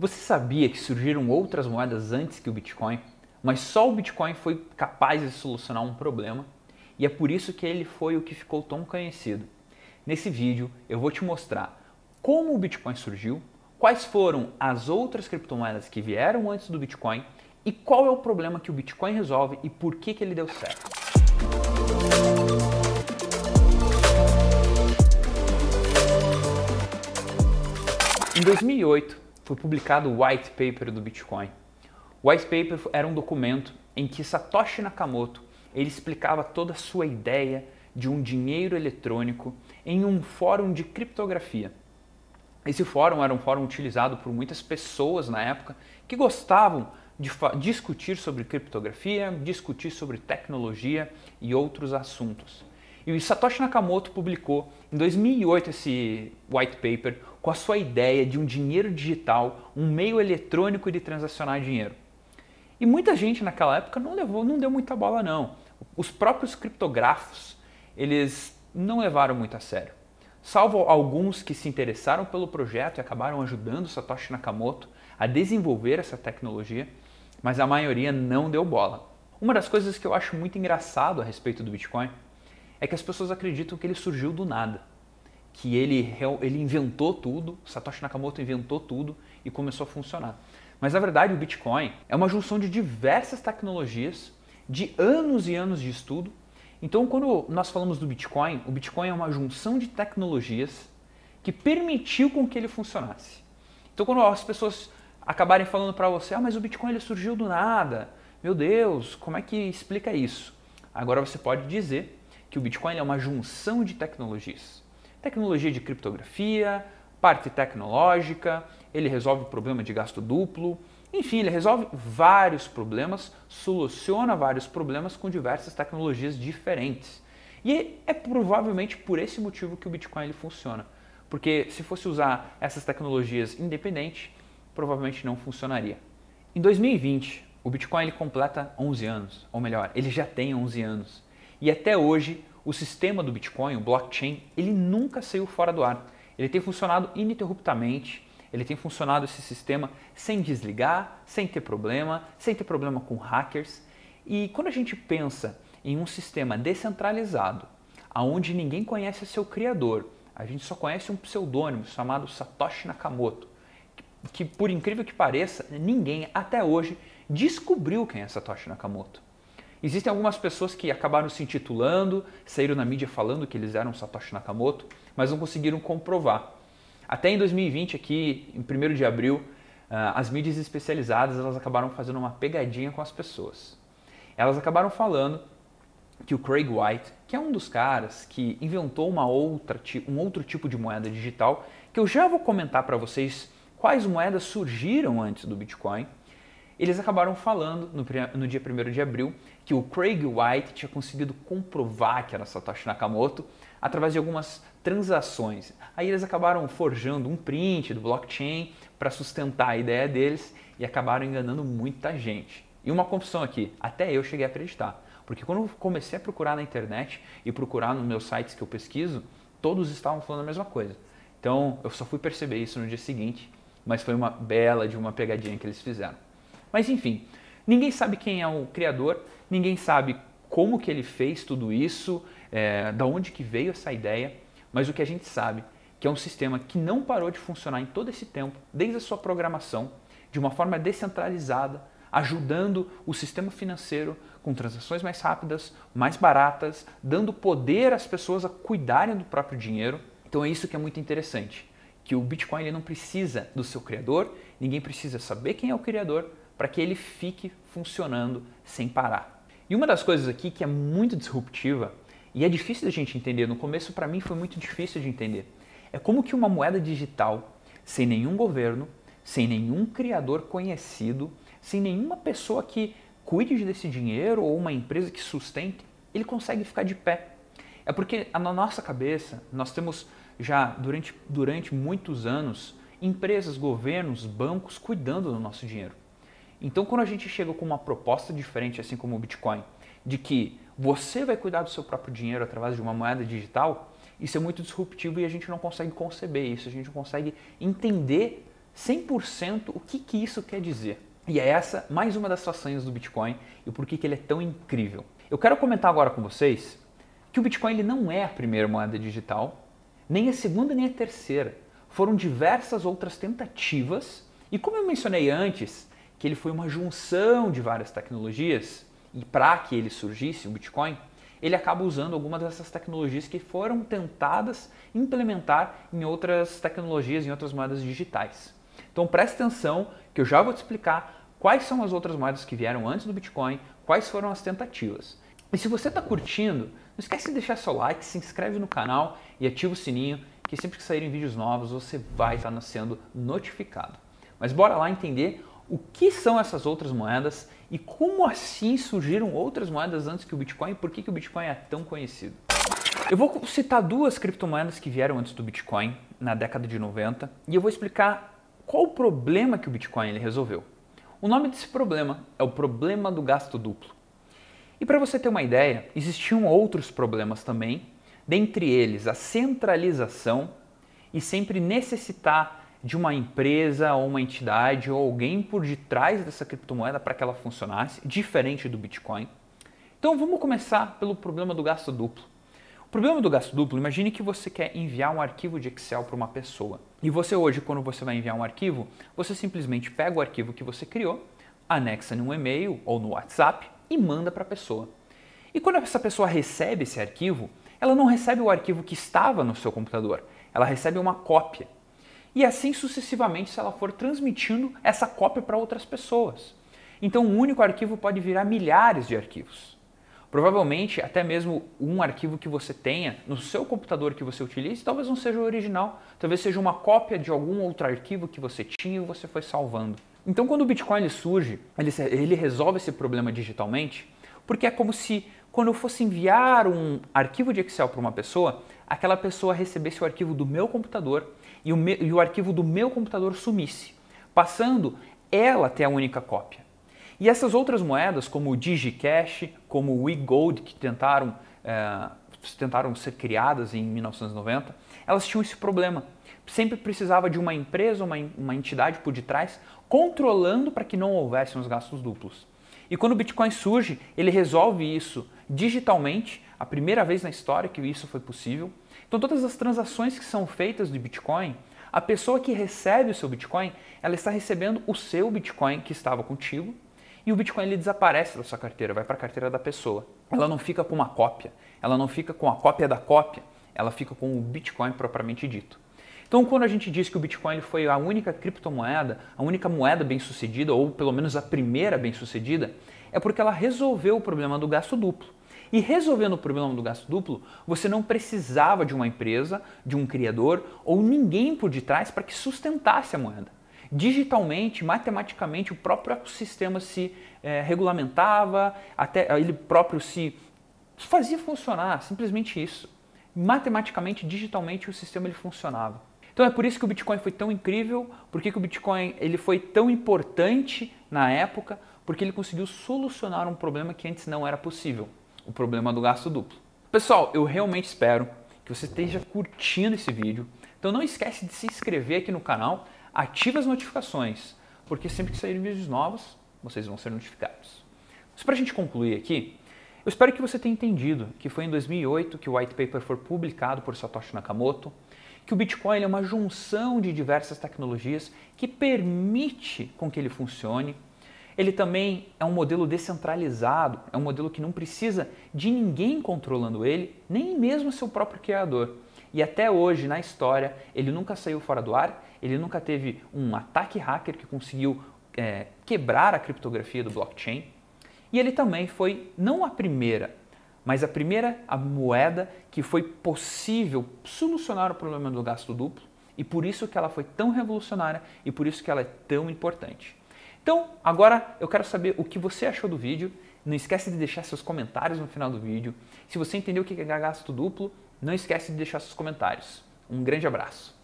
Você sabia que surgiram outras moedas antes que o Bitcoin, mas só o Bitcoin foi capaz de solucionar um problema e é por isso que ele foi o que ficou tão conhecido. Nesse vídeo eu vou te mostrar como o Bitcoin surgiu, quais foram as outras criptomoedas que vieram antes do Bitcoin e qual é o problema que o Bitcoin resolve e por que ele deu certo. Em 2008 foi publicado o White Paper do Bitcoin. O White Paper era um documento em que Satoshi Nakamoto ele explicava toda a sua ideia de um dinheiro eletrônico em um fórum de criptografia. Esse fórum era um fórum utilizado por muitas pessoas na época que gostavam de discutir sobre criptografia, discutir sobre tecnologia e outros assuntos. E o Satoshi Nakamoto publicou em 2008 esse white paper com a sua ideia de um dinheiro digital, um meio eletrônico de transacionar dinheiro. E muita gente naquela época não deu muita bola não. Os próprios criptógrafos, eles não levaram muito a sério. Salvo alguns que se interessaram pelo projeto e acabaram ajudando Satoshi Nakamoto a desenvolver essa tecnologia, mas a maioria não deu bola. Uma das coisas que eu acho muito engraçado a respeito do Bitcoin é que as pessoas acreditam que ele surgiu do nada, que ele inventou tudo, Satoshi Nakamoto inventou tudo e começou a funcionar. Mas na verdade o Bitcoin é uma junção de diversas tecnologias, de anos e anos de estudo. Então quando nós falamos do Bitcoin, o Bitcoin é uma junção de tecnologias que permitiu com que ele funcionasse. Então quando as pessoas acabarem falando para você, mas o Bitcoin ele surgiu do nada, meu Deus, como é que explica isso? Agora você pode dizer que o Bitcoin é uma junção de tecnologias. Tecnologia de criptografia, parte tecnológica, ele resolve o problema de gasto duplo, enfim, ele resolve vários problemas, soluciona vários problemas com diversas tecnologias diferentes. E é provavelmente por esse motivo que o Bitcoin ele funciona. Porque se fosse usar essas tecnologias independente, provavelmente não funcionaria. Em 2020, o Bitcoin ele completa 11 anos, ou melhor, ele já tem 11 anos. E até hoje, o sistema do Bitcoin, o blockchain, ele nunca saiu fora do ar. Ele tem funcionado ininterruptamente, ele tem funcionado esse sistema sem desligar, sem ter problema com hackers. E quando a gente pensa em um sistema descentralizado, onde ninguém conhece seu criador, a gente só conhece um pseudônimo chamado Satoshi Nakamoto, que por incrível que pareça, ninguém até hoje descobriu quem é Satoshi Nakamoto. Existem algumas pessoas que acabaram se intitulando, saíram na mídia falando que eles eram Satoshi Nakamoto, mas não conseguiram comprovar. Até em 2020, aqui em 1º de abril, as mídias especializadas elas acabaram fazendo uma pegadinha com as pessoas. Elas acabaram falando que o Craig White, que é um dos caras que inventou um outro tipo de moeda digital, que eu já vou comentar para vocês quais moedas surgiram antes do Bitcoin, eles acabaram falando no dia 1º de abril que o Craig White tinha conseguido comprovar que era Satoshi Nakamoto através de algumas transações. Aí eles acabaram forjando um print do blockchain para sustentar a ideia deles e acabaram enganando muita gente. E uma confissão aqui, até eu cheguei a acreditar, porque quando eu comecei a procurar na internet e procurar nos meus sites que eu pesquiso, todos estavam falando a mesma coisa. Então eu só fui perceber isso no dia seguinte, mas foi uma bela de uma pegadinha que eles fizeram. Mas enfim, ninguém sabe quem é o criador, ninguém sabe como que ele fez tudo isso, da onde que veio essa ideia, mas o que a gente sabe que é um sistema que não parou de funcionar em todo esse tempo, desde a sua programação, de uma forma descentralizada, ajudando o sistema financeiro com transações mais rápidas, mais baratas, dando poder às pessoas a cuidarem do próprio dinheiro. Então é isso que é muito interessante, que o Bitcoin ele não precisa do seu criador, ninguém precisa saber quem é o criador, para que ele fique funcionando sem parar. E uma das coisas aqui que é muito disruptiva e é difícil da gente entender, no começo para mim foi muito difícil de entender, é como que uma moeda digital, sem nenhum governo, sem nenhum criador conhecido, sem nenhuma pessoa que cuide desse dinheiro ou uma empresa que sustente, ele consegue ficar de pé. É porque na nossa cabeça nós temos já durante muitos anos empresas, governos, bancos cuidando do nosso dinheiro. Então, quando a gente chega com uma proposta diferente, assim como o Bitcoin, de que você vai cuidar do seu próprio dinheiro através de uma moeda digital, isso é muito disruptivo e a gente não consegue conceber isso, a gente não consegue entender 100% o que isso quer dizer. E é essa mais uma das façanhas do Bitcoin e o porquê que ele é tão incrível. Eu quero comentar agora com vocês que o Bitcoin ele não é a primeira moeda digital, nem a segunda nem a terceira. Foram diversas outras tentativas e como eu mencionei antes, que ele foi uma junção de várias tecnologias e para que ele surgisse, o Bitcoin, ele acaba usando algumas dessas tecnologias que foram tentadas implementar em outras tecnologias, em outras moedas digitais. Então preste atenção que eu já vou te explicar quais são as outras moedas que vieram antes do Bitcoin, quais foram as tentativas. E se você está curtindo, não esquece de deixar seu like, se inscreve no canal e ativa o sininho, que sempre que saírem vídeos novos você vai estar sendo notificado. Mas bora lá entender o que são essas outras moedas e como assim surgiram outras moedas antes que o Bitcoin e por que o Bitcoin é tão conhecido. Eu vou citar duas criptomoedas que vieram antes do Bitcoin, na década de 90, e eu vou explicar qual o problema que o Bitcoin ele resolveu. O nome desse problema é o problema do gasto duplo. E para você ter uma ideia, existiam outros problemas também, dentre eles a centralização e sempre necessitar de uma empresa ou uma entidade ou alguém por detrás dessa criptomoeda para que ela funcionasse, diferente do Bitcoin. Então vamos começar pelo problema do gasto duplo. O problema do gasto duplo, imagine que você quer enviar um arquivo de Excel para uma pessoa. E você hoje, quando você vai enviar um arquivo, você simplesmente pega o arquivo que você criou, anexa num e-mail ou no WhatsApp e manda para a pessoa. E quando essa pessoa recebe esse arquivo, ela não recebe o arquivo que estava no seu computador, ela recebe uma cópia. E assim sucessivamente se ela for transmitindo essa cópia para outras pessoas. Então um único arquivo pode virar milhares de arquivos. Provavelmente até mesmo um arquivo que você tenha no seu computador que você utilize talvez não seja o original, talvez seja uma cópia de algum outro arquivo que você tinha e você foi salvando. Então quando o Bitcoin surge, ele resolve esse problema digitalmente, porque é como se quando eu fosse enviar um arquivo de Excel para uma pessoa, aquela pessoa recebesse o arquivo do meu computador e o arquivo do meu computador sumisse, passando ela a ter a única cópia. E essas outras moedas, como o DigiCash, como o WeGold, que tentaram ser criadas em 1990, elas tinham esse problema. Sempre precisava de uma empresa, uma entidade por detrás, controlando para que não houvesse os gastos duplos. E quando o Bitcoin surge, ele resolve isso digitalmente, a primeira vez na história que isso foi possível. Então todas as transações que são feitas de Bitcoin, a pessoa que recebe o seu Bitcoin, ela está recebendo o seu Bitcoin que estava contigo e o Bitcoin ele desaparece da sua carteira, vai para a carteira da pessoa. Ela não fica com uma cópia, ela não fica com a cópia da cópia, ela fica com o Bitcoin propriamente dito. Então quando a gente diz que o Bitcoin ele foi a única criptomoeda, a única moeda bem-sucedida, ou pelo menos a primeira bem-sucedida, é porque ela resolveu o problema do gasto duplo. E resolvendo o problema do gasto duplo, você não precisava de uma empresa, de um criador ou ninguém por detrás para que sustentasse a moeda. Digitalmente, matematicamente, o próprio ecossistema se regulamentava, até ele próprio se fazia funcionar, simplesmente isso. Matematicamente, digitalmente, o sistema ele funcionava. Então é por isso que o Bitcoin foi tão incrível, porque o Bitcoin ele foi tão importante na época, porque ele conseguiu solucionar um problema que antes não era possível, o problema do gasto duplo. Pessoal, eu realmente espero que você esteja curtindo esse vídeo, então não esquece de se inscrever aqui no canal, ative as notificações, porque sempre que saírem vídeos novos, vocês vão ser notificados. Mas para a gente concluir aqui, eu espero que você tenha entendido que foi em 2008 que o White Paper foi publicado por Satoshi Nakamoto, que o Bitcoin é uma junção de diversas tecnologias que permite com que ele funcione. Ele também é um modelo descentralizado, é um modelo que não precisa de ninguém controlando ele, nem mesmo seu próprio criador. E até hoje, na história, ele nunca saiu fora do ar, ele nunca teve um ataque hacker que conseguiu quebrar a criptografia do blockchain. E ele também foi, não a primeira, mas a moeda que foi possível solucionar o problema do gasto duplo e por isso que ela foi tão revolucionária e por isso que ela é tão importante. Então, agora eu quero saber o que você achou do vídeo. Não esquece de deixar seus comentários no final do vídeo. Se você entendeu o que é gasto duplo, não esquece de deixar seus comentários. Um grande abraço.